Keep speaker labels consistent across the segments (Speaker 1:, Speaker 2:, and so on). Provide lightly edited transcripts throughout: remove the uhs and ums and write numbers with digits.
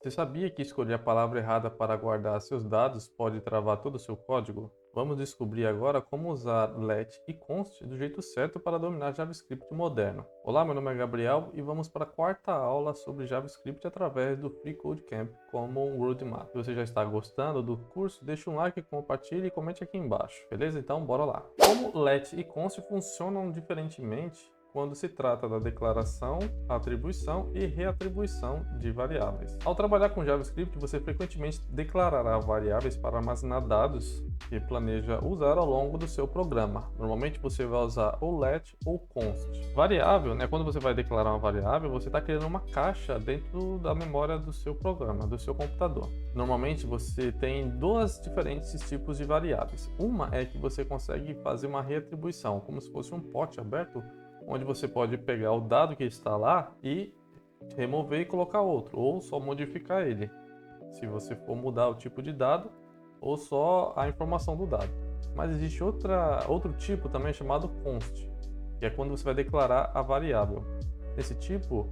Speaker 1: Você sabia que escolher a palavra errada para guardar seus dados pode travar todo o seu código? Vamos descobrir agora como usar let e const do jeito certo para dominar JavaScript moderno. Olá, meu nome é Gabriel e vamos para a quarta aula sobre JavaScript através do Free Code Camp como um roadmap. Se você já está gostando do curso, deixa um like, compartilhe e comente aqui embaixo, beleza? Então, bora lá. Como let e const funcionam diferentemente quando se trata da declaração, atribuição e reatribuição de variáveis. Ao trabalhar com JavaScript, você frequentemente declarará variáveis para armazenar dados que planeja usar ao longo do seu programa. Normalmente você vai usar ou let ou const. Variável, né? Quando você vai declarar uma variável, você está criando uma caixa dentro da memória do seu programa, do seu computador. Normalmente você tem dois diferentes tipos de variáveis. Uma é que você consegue fazer uma reatribuição, como se fosse um pote aberto, onde você pode pegar o dado que está lá e remover e colocar outro, ou só modificar ele, se você for mudar o tipo de dado ou só a informação do dado. Mas existe outro tipo também chamado const, que é quando você vai declarar a variável. Esse tipo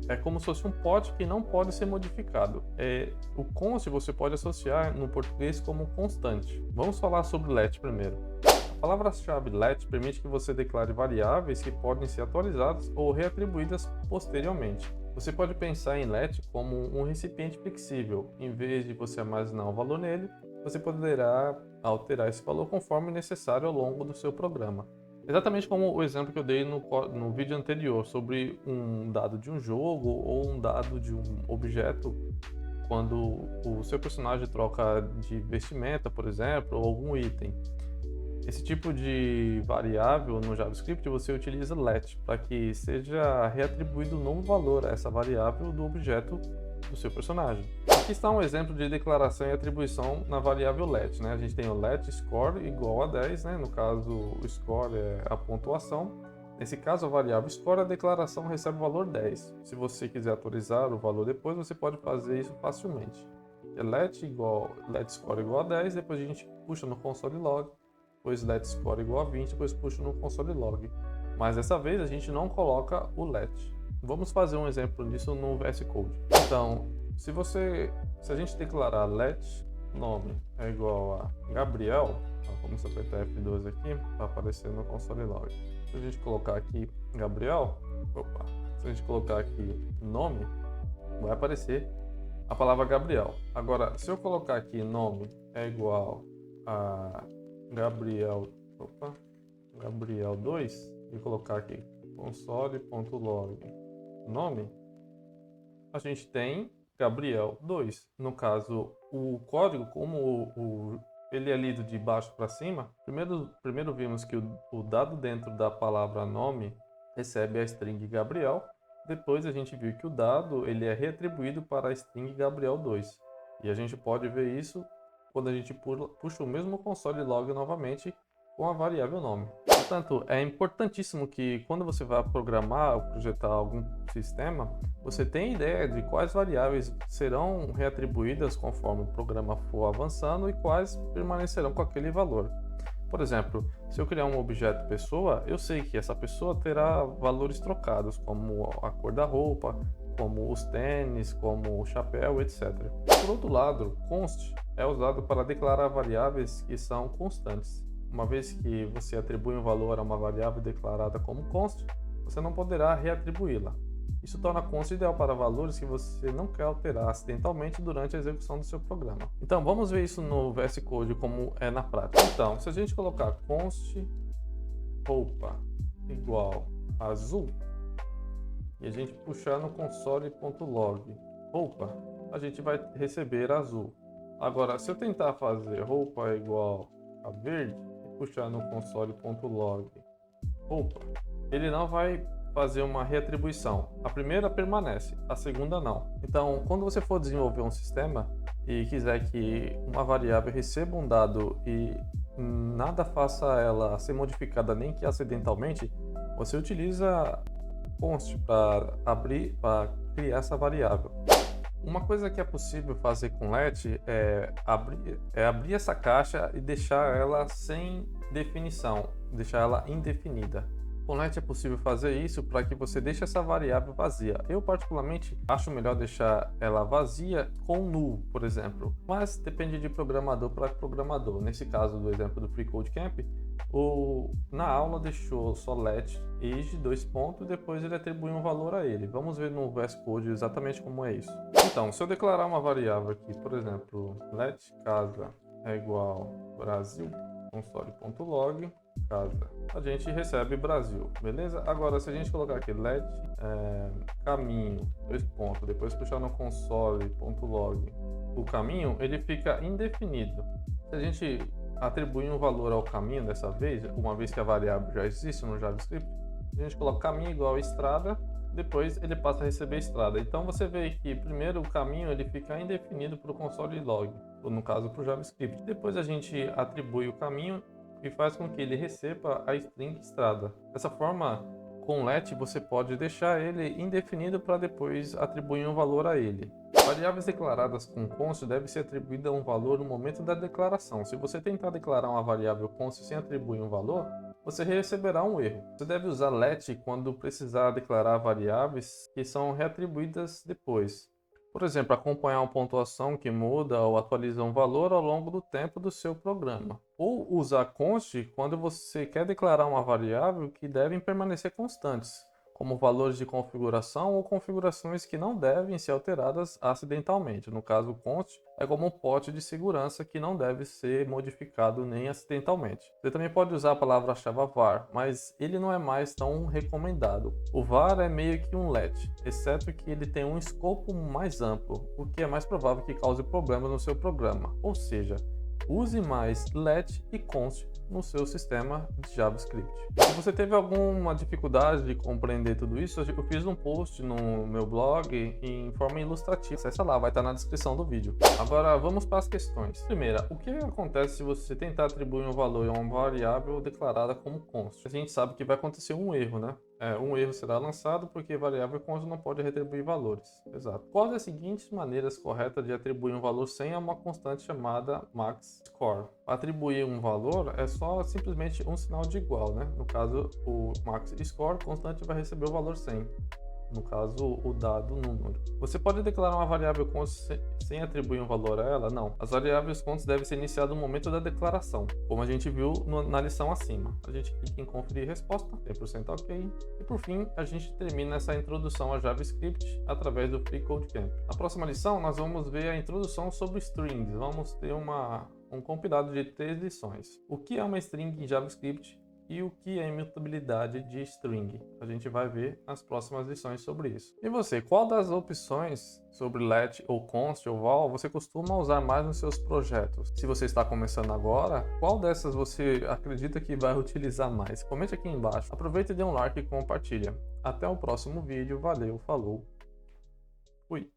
Speaker 1: é como se fosse um pote que não pode ser modificado. O const você pode associar no português como constante. Vamos falar sobre let primeiro. A palavra-chave let permite que você declare variáveis que podem ser atualizadas ou reatribuídas posteriormente. Você pode pensar em let como um recipiente flexível. Em vez de você armazenar um valor nele, você poderá alterar esse valor conforme necessário ao longo do seu programa. Exatamente como o exemplo que eu dei no vídeo anterior sobre um dado de um jogo ou um dado de um objeto, quando o seu personagem troca de vestimenta, por exemplo, ou algum item. Esse tipo de variável no JavaScript você utiliza let para que seja reatribuído um novo valor a essa variável do objeto do seu personagem. Aqui está um exemplo de declaração e atribuição na variável let, né? A gente tem o let score igual a 10, né? No caso, o score é a pontuação. Nesse caso, a variável score, a declaração recebe o valor 10. Se você quiser atualizar o valor depois, você pode fazer isso facilmente. Let score igual a 10, depois a gente puxa no console log, depois let score igual a 20, depois puxa no console log. Mas dessa vez a gente não coloca o let. Vamos fazer um exemplo disso no VS Code. Então, se a gente declarar let nome é igual a Gabriel, vamos apertar F12 aqui para aparecer no console log. Se a gente colocar aqui Gabriel, se a gente colocar aqui nome, vai aparecer a palavra Gabriel. Agora, se eu colocar aqui nome é igual a Gabriel 2 e colocar aqui console.log nome, a gente tem Gabriel 2. No caso, o código, como ele é lido de baixo para cima, primeiro vimos que o dado dentro da palavra nome recebe a string Gabriel. Depois a gente viu que o dado ele é reatribuído para a string Gabriel 2. E a gente pode ver isso quando a gente puxa o mesmo console log novamente com a variável nome. Portanto, é importantíssimo que quando você vai programar ou projetar algum sistema, você tenha ideia de quais variáveis serão reatribuídas conforme o programa for avançando e quais permanecerão com aquele valor. Por exemplo, se eu criar um objeto pessoa, eu sei que essa pessoa terá valores trocados, como a cor da roupa, como os tênis, como o chapéu, etc. Por outro lado, const é usado para declarar variáveis que são constantes. Uma vez que você atribui um valor a uma variável declarada como const, você não poderá reatribuí-la. Isso torna const ideal para valores que você não quer alterar acidentalmente durante a execução do seu programa. Então, vamos ver isso no VS Code como é na prática. Então, se a gente colocar const roupa igual azul e a gente puxar no console.log roupa, a gente vai receber azul. Agora, se eu tentar fazer roupa igual a verde e puxar no console.log roupa, ele não vai fazer uma reatribuição. A primeira permanece, a segunda não. Então, quando você for desenvolver um sistema e quiser que uma variável receba um dado e nada faça ela ser modificada nem que acidentalmente, você utiliza const para criar essa variável. Uma coisa que é possível fazer com let é abrir essa caixa e deixar ela sem definição, deixar ela indefinida. Com let é possível fazer isso para que você deixe essa variável vazia. Eu particularmente acho melhor deixar ela vazia com null, por exemplo, mas depende de programador para programador. Nesse caso do exemplo do FreeCodeCamp, na aula deixou só let age, dois pontos, e depois ele atribui um valor a ele. Vamos ver no VS Code exatamente como é isso. Então, se eu declarar uma variável aqui, por exemplo, let casa é igual Brasil, console.log, casa, a gente recebe Brasil, beleza? Agora, se a gente colocar aqui let caminho, dois pontos, depois puxar no console.log o caminho, ele fica indefinido. Se a gente atribui um valor ao caminho dessa vez, uma vez que a variável já existe no JavaScript, a gente coloca caminho igual a estrada, depois ele passa a receber estrada. Então você vê que primeiro o caminho ele fica indefinido para o console log, ou no caso para o JavaScript. Depois a gente atribui o caminho e faz com que ele receba a string estrada. Dessa forma, com let você pode deixar ele indefinido para depois atribuir um valor a ele. Variáveis declaradas com const deve ser atribuída um valor no momento da declaração. Se você tentar declarar uma variável const sem atribuir um valor, você receberá um erro. Você deve usar let quando precisar declarar variáveis que são reatribuídas depois. Por exemplo, acompanhar uma pontuação que muda ou atualiza um valor ao longo do tempo do seu programa. Ou usar const quando você quer declarar uma variável que devem permanecer constantes, como valores de configuração ou configurações que não devem ser alteradas acidentalmente. No caso, const é como um pote de segurança que não deve ser modificado nem acidentalmente. Você também pode usar a palavra-chave var, mas ele não é mais tão recomendado. O var é meio que um let, exceto que ele tem um escopo mais amplo, o que é mais provável que cause problemas no seu programa. Ou seja, use mais let e const no seu sistema de JavaScript. Se você teve alguma dificuldade de compreender tudo isso, eu fiz um post no meu blog em forma ilustrativa. Acessa lá, vai estar na descrição do vídeo. Agora vamos para as questões. Primeira, o que acontece se você tentar atribuir um valor a uma variável declarada como const? A gente sabe que vai acontecer um erro, né? Um erro será lançado porque variável const não pode retribuir valores. Exato. Qual das seguintes maneiras corretas de atribuir um valor sem uma constante chamada max score? Atribuir um valor é só simplesmente um sinal de igual, né? No caso, o max score constante vai receber o valor 100. No caso, o dado número. Você pode declarar uma variável const sem atribuir um valor a ela? Não. As variáveis const devem ser iniciadas no momento da declaração, como a gente viu na lição acima. A gente clica em conferir resposta, 100% ok. E por fim, a gente termina essa introdução a JavaScript através do FreeCodeCamp. Na próxima lição, nós vamos ver a introdução sobre strings. Vamos ter um compilado de 3 lições. O que é uma string em JavaScript? E o que é imutabilidade de string? A gente vai ver nas próximas lições sobre isso. E você, qual das opções sobre let ou const ou val você costuma usar mais nos seus projetos? Se você está começando agora, qual dessas você acredita que vai utilizar mais? Comente aqui embaixo. Aproveita e dê um like e compartilha. Até o próximo vídeo. Valeu, falou, fui!